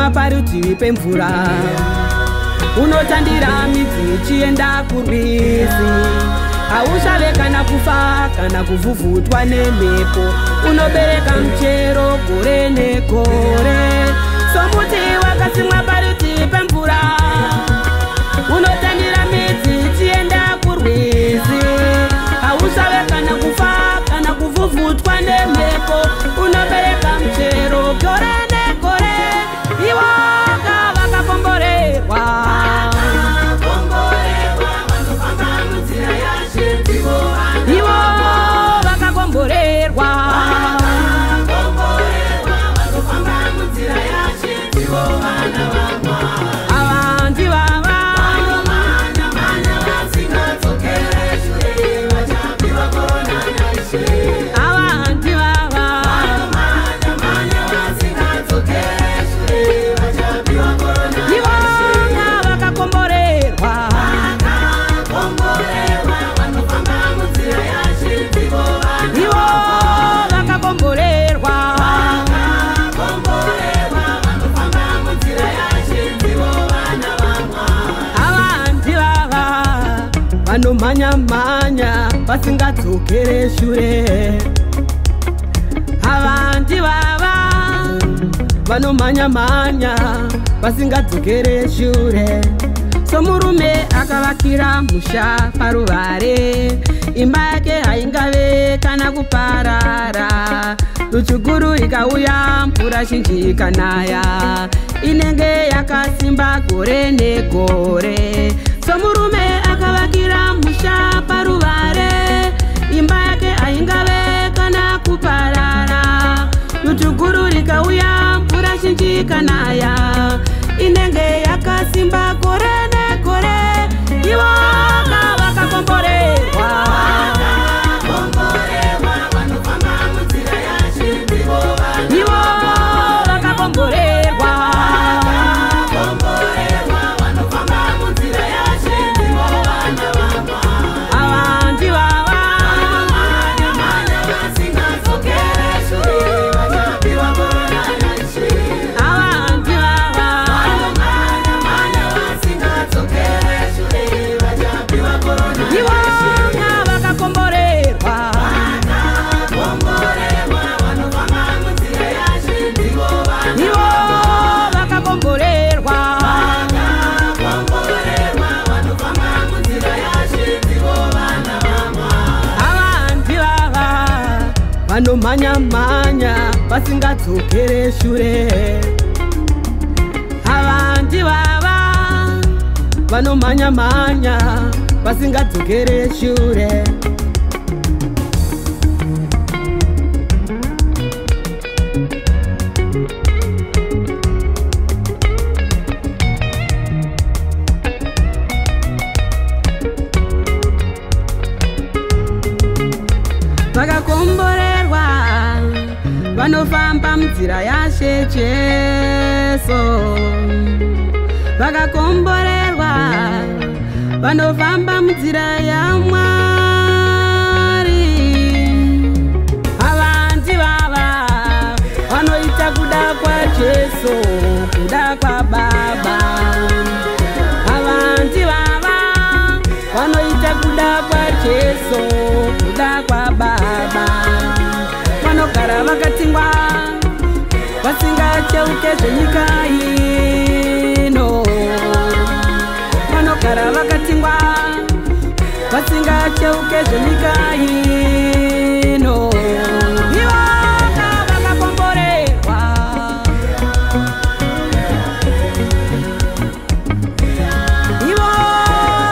wakasimwa parutivi pemvura, unotandira midzi ichienda kurwizi. Hauchave kana kufa kana kuvhuvhutwa nemhepo, unobereka muchero gore negore. Somuti wakasimwa parutivi pemvura, unotandira midzi ichienda kurwizi. Hauchave kana kufa kana kuvhuvhutwa nemhepo, unobereka muchero gore negore. Iwanga vakakomborerwa, ivo vakakomborerwa, ava ndivava ava ndivava ivanga vakakomborerwa, ivo vakakomborerwa, ava ndivava vanomhanya-mhanya vasingadzokere shure. Ava ndivava vanomhanya-mhanya vasingadzokere shure. Somurume akavakira musha paruvare, imba yake haingave kana kuparara. Ruchuguru ikauya, mvura zhinji ikanaya, inenge yakasimba gore negore. Somurume akavakira musha paruvare, imba yake haingave kana kuparara. Ruchuguru ikauya, mvura zhinji ikanaya, inenge yakasimba gore negore. Ivo vakakomborerwa, ivo vakakomborerwa, ava ndivava ava ndivava ivanga vakakomborerwa, ivo vakakomborerwa, ava ndivava vanomhanya-mhanya vasingadzokere shure. Ava ndivava vanomhanya-mhanya vasingadzokere shure. Vakakomborerwa vanofamba munzira yaShe Jesu. Vakakomborerwa vanofamba munzira yaMwari. Ava ndivava vanoita kuda kwaJesu, kuda kwaBaba. Ava ndivava vanoita kuda kwaJesu, kuda kwaBaba. Vanogara vakatingwa vasingacheuke zvenyika ino, vanogara vakatingwa vasingacheuke zvenyika ino. Ivanga vakakomborerwa, ivo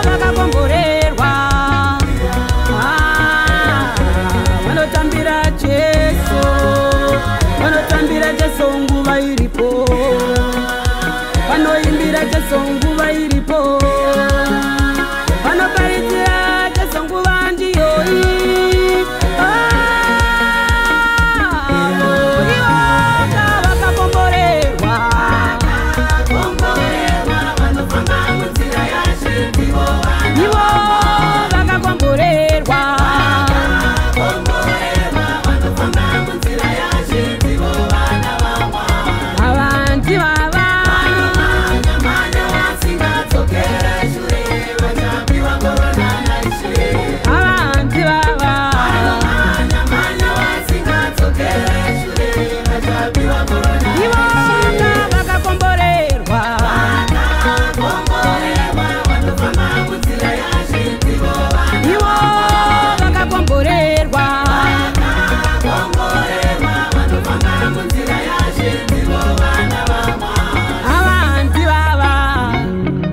vakakomborerwa, vanotambira Jesu, vanotambira Jesu nguva iripo, vanoimbira Jesu nguva iripo, vanoparidzira Jesu nguva ndiyoyi.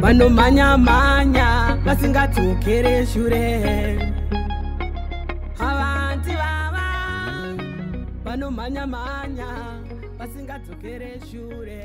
vanomhanyamhanya vasingadzokere shure. Havanzi vava vanomhanyamhanya vasingadzokere shure.